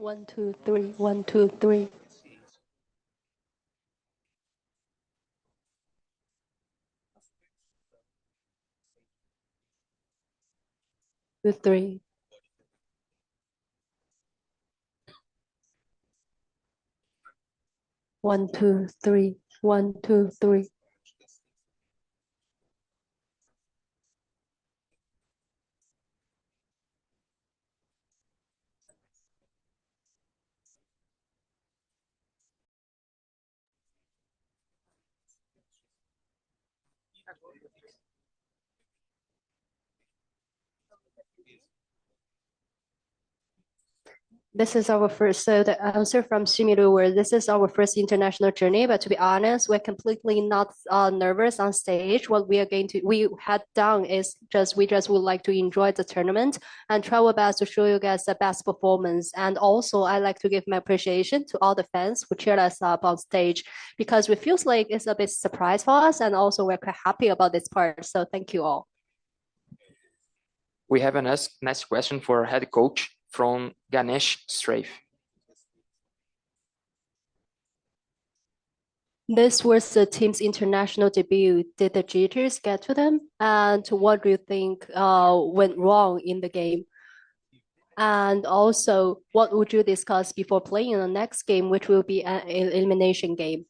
1, 2, 3, 1, 2, 3. Two, three. One, two, three. 1, 2, 3. This is our first, so the answer from Shimiru were, this is our first international journey, but to be honest, we're completely not nervous on stage. What we had done is we just would like to enjoy the tournament and try our best to show you guys the best performance. And also, I like to give my appreciation to all the fans who cheered us up on stage, because it feels like it's a bit surprise for us, and also we're quite happy about this part. So thank you all. We have a next question for head coach from Ganesh Strafe. This was the team's international debut. Did the jitters get to them? And what do you think went wrong in the game? And also, what would you discuss before playing the next game, which will be an elimination game?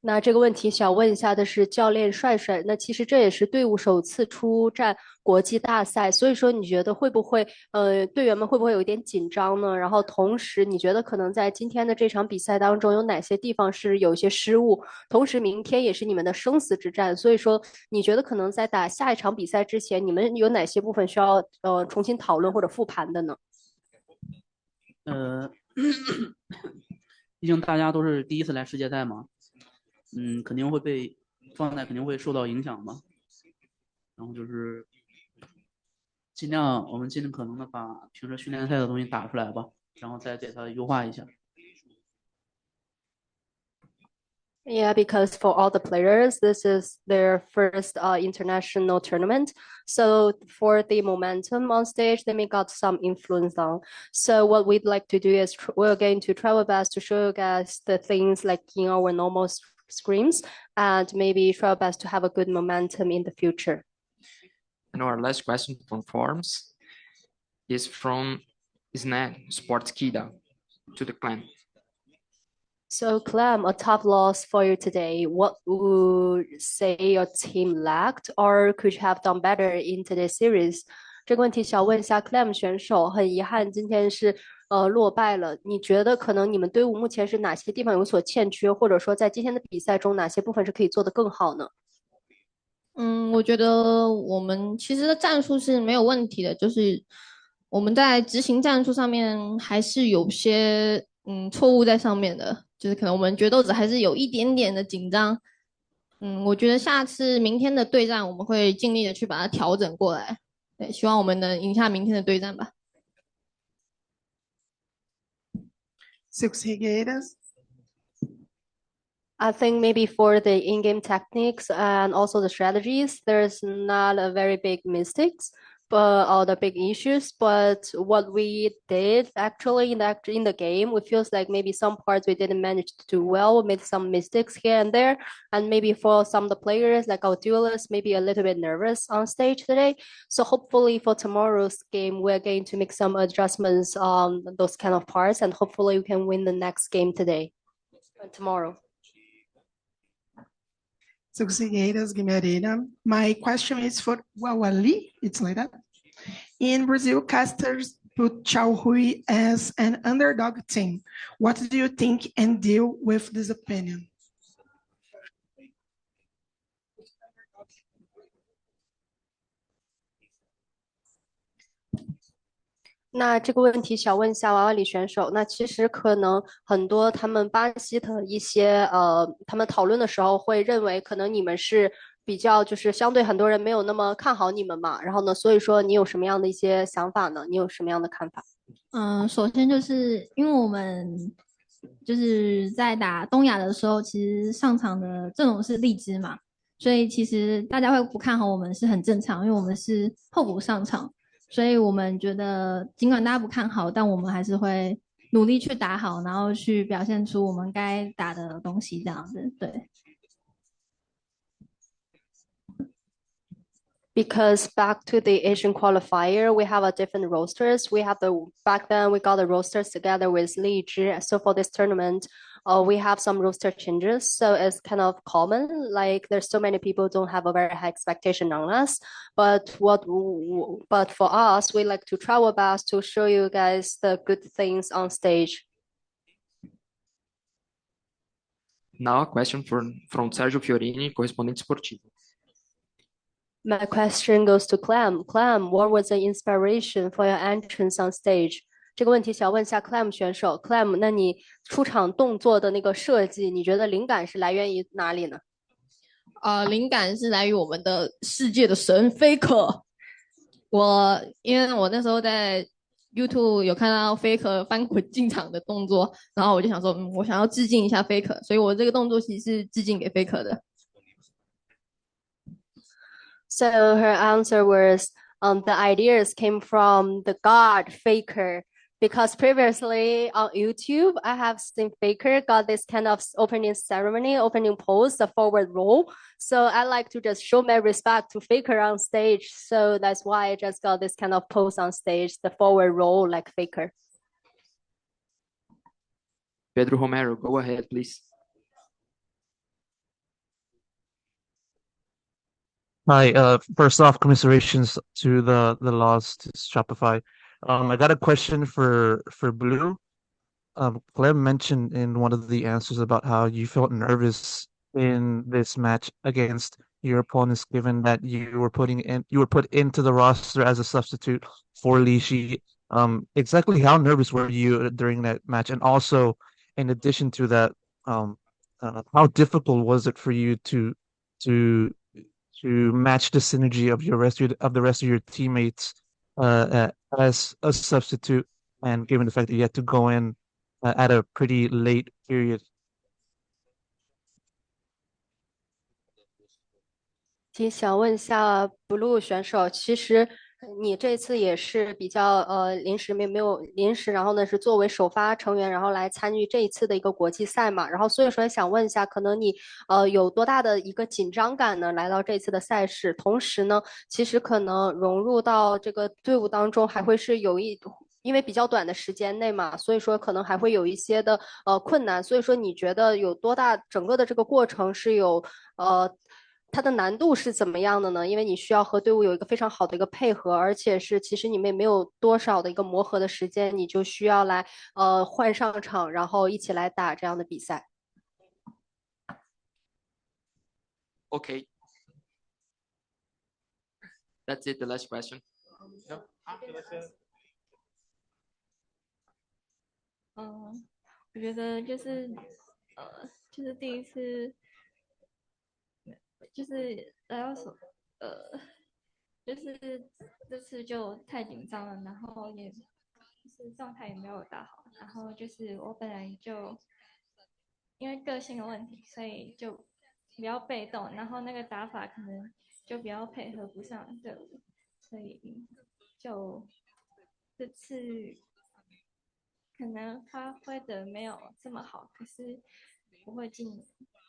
那这个问题想问一下的是教练帅帅，那其实这也是队伍首次出战国际大赛，所以说你觉得会不会队员们会不会有一点紧张呢？然后同时你觉得可能在今天的这场比赛当中有哪些地方是有一些失误？同时明天也是你们的生死之战，所以说你觉得可能在打下一场比赛之前，你们有哪些部分需要重新讨论或者复盘的呢？毕竟大家都是第一次来世界赛嘛。肯定会被状态肯定会受到影响吧，然后就是我们尽可能的把平时训练赛的东西打出来吧，然后再给它优化一下。Yeah, because for all the players, this is their first international tournament. So for the momentum on stage, they may got some influence on. So what we'd like to do is we're going to try our best to show you guys the things like in our normal screens, and maybe try our best to have a good momentum in the future. And our last question from forums is from Snag Sports Kida to the clan. So Clem, a tough loss for you today. What would say your team lacked, or could you have done better in today's series? 这个问题想问一下 Clem 选手，很遗憾今天是落败了。你觉得可能你们队伍目前是哪些地方有所欠缺，或者说在今天的比赛中哪些部分是可以做得更好呢？我觉得我们其实的战术是没有问题的，就是我们在执行战术上面还是有些错误在上面的，就是可能我们决斗者还是有一点点的紧张。我觉得明天的对战我们会尽力的去把它调整过来。对，希望我们能赢下明天的对战吧。I think maybe for the in-game techniques and also the strategies, there's not a very big mistakes, but all the big issues. But what we did actually in the game, we feels like maybe some parts we didn't manage to do well. We made some mistakes here and there, and maybe for some of the players, like our duelists, maybe a little bit nervous on stage today. So hopefully for tomorrow's game, we're going to make some adjustments on those kind of parts, and hopefully we can win the next game tomorrow. My question is for Wawali. It's like that. In Brazil, casters put Chao Hui as an underdog team. What do you think and deal with this opinion? “那这个问题想问一下娃娃里选手，那其实可能很多他们巴西的一些他们讨论的时候会认为，可能你们是比较就是相对很多人没有那么看好你们嘛，然后呢，所以说你有什么样的一些想法呢？你有什么样的看法？”首先就是因为我们就是在打东亚的时候，其实上场的阵容是荔枝嘛，所以其实大家会不看好我们是很正常，因为我们是候补上场。所以我们觉得尽管大家不看好，但我们还是会努力去打好，然后去表现出我们该打的东西，这样子。对。Because back to the Asian qualifier, we have a different rosters. Back then we got the rosters together with Li Zhi. So for this tournament, we have some roster changes. So it's kind of common. Like there's so many people don't have a very high expectation on us. But for us, we like to try our best to show you guys the good things on stage. Now a question from Sergio Fiorini, correspondente esportivo. My question goes to Clem. Clem, what was the inspiration for your entrance on stage? 这个问题想问一下 Clem 选手。Clem，那你出场动作的那个设计，你觉得灵感是来源于哪里呢？灵感是来于我们的世界的神 Faker。因为我那时候在 YouTube 有看到 Faker 翻滚进场的动作，然后我就想说，我想要致敬一下 Faker，所以我这个动作其实是致敬给 Faker 的。So her answer was, the ideas came from the god Faker. Because previously on YouTube, I have seen Faker got this kind of opening ceremony, opening pose, the forward roll. So I like to just show my respect to Faker on stage. So that's why I just got this kind of pose on stage, the forward roll like Faker. Pedro Romero, go ahead, please. Hi, first off, commiserations to the loss to Shopify. I got a question for Blue. Clem mentioned in one of the answers about how you felt nervous in this match against your opponents, given that you were put into the roster as a substitute for Li Shi. Exactly how nervous were you during that match? And also, in addition to that, how difficult was it for you to match the synergy of the rest of your teammates as a substitute, and given the fact that you had to go in at a pretty late period? 想问一下 Blue 选手，其实你这次也是比较临时没有临时，然后呢是作为首发成员，然后来参与这一次的一个国际赛嘛，然后所以说想问一下，可能你有多大的一个紧张感呢？来到这次的赛事，同时呢，其实可能融入到这个队伍当中，还会是因为比较短的时间内嘛，所以说可能还会有一些的困难，所以说你觉得有多大整个的这个过程是有它的难度是怎么样的呢？因为你需要和队伍有一个非常好的一个配合，而且是其实你们也没有多少的一个磨合的时间，你就需要来换上场，然后一起来打这样的比赛。Okay. That's it, the last question. No? 我觉得就是第一次，就是来到就是这次就太紧张了，然后也就是状态也没有打好，然后就是我本来就因为个性的问题，所以就比较被动，然后那个打法可能就比较配合不上队伍，所以就这次可能发挥的没有这么好，可是我会尽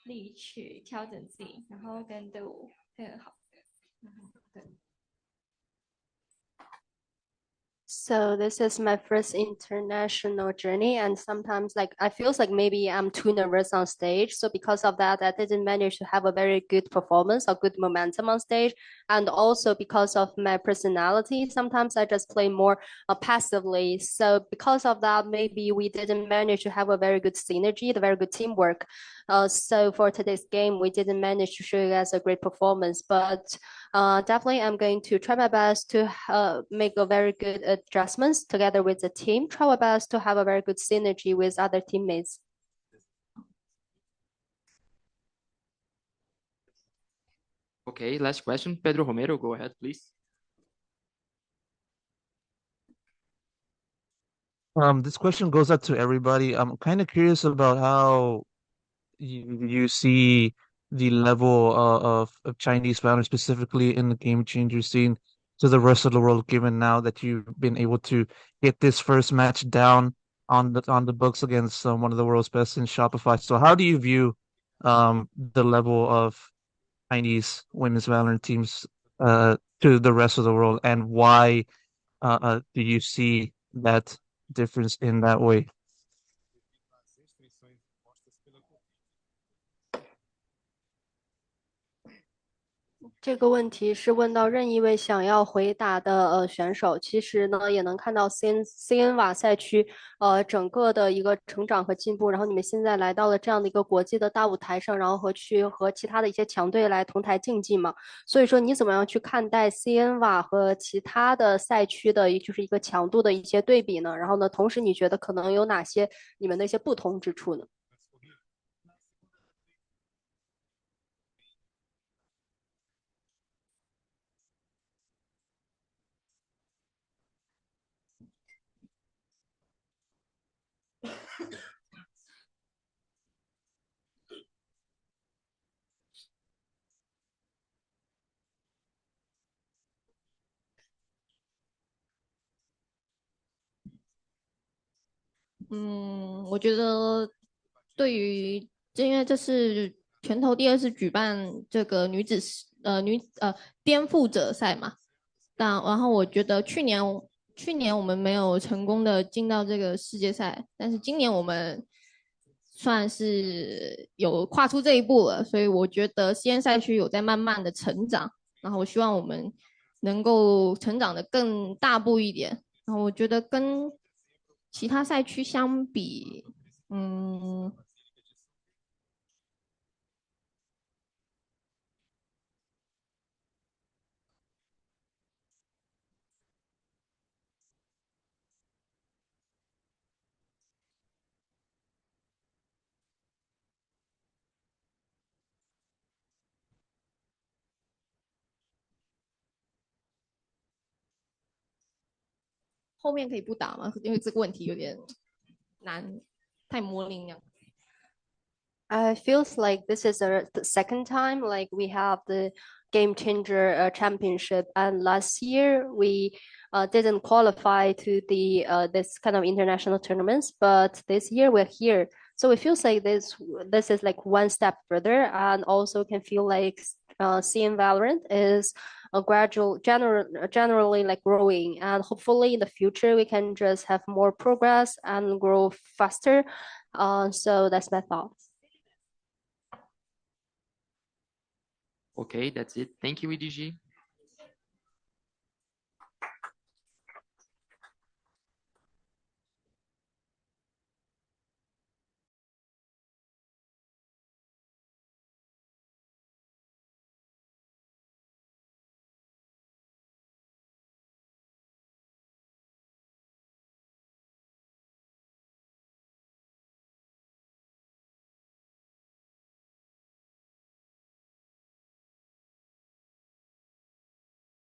力去调整自己，然后跟队伍配合好。对。So this is my first international journey, and sometimes like I feels like maybe I'm too nervous on stage. So because of that, I didn't manage to have a very good performance or good momentum on stage. And also because of my personality, sometimes I just play more passively. So because of that, maybe we didn't manage to have a very good synergy, the very good teamwork. So for today's game, we didn't manage to show you guys a great performance, but definitely I'm going to try my best to make a very good adjustments together with the team, try my best to have a very good synergy with other teammates. Okay, last question. Pedro Romero, go ahead, please. This question goes out to everybody. I'm kind of curious about how you see the level of Chinese founders, specifically in the game changer scene, to the rest of the world, given now that you've been able to get this first match down on the books against one of the world's best in Shopify. So how do you view the level of Chinese women's Valorant teams to the rest of the world, and why do you see that difference in that way? 这个问题是问到任意位想要回答的选手，其实呢也能看到 CN 瓦赛区整个的一个成长和进步，然后你们现在来到了这样的一个国际的大舞台上，然后去和其他的一些强队来同台竞技嘛，所以说你怎么样去看待 CN 瓦和其他的赛区的就是一个强度的一些对比呢？然后呢，同时你觉得可能有哪些你们的一些不同之处呢？我觉得对于因为这是拳头第2次举办这个颠覆者赛嘛，然后我觉得去年我们没有成功的进到这个世界赛，但是今年我们算是有跨出这一步了，所以我觉得西安赛区有在慢慢的成长，然后我希望我们能够成长的更大步一点，然后我觉得跟其他赛区相比，后面可以不打吗？因为这个问题有点难，太模棱两可。I feels like this is the second time like we have the game changer championship, and last year we didn't qualify to the this kind of international tournaments, but this year we're here, so it feels like this is like one step further, and also can feel like seeing Valorant is a generally like growing, and hopefully in the future we can just have more progress and grow faster. So that's my thought. Okay, that's it. Thank you, EDG.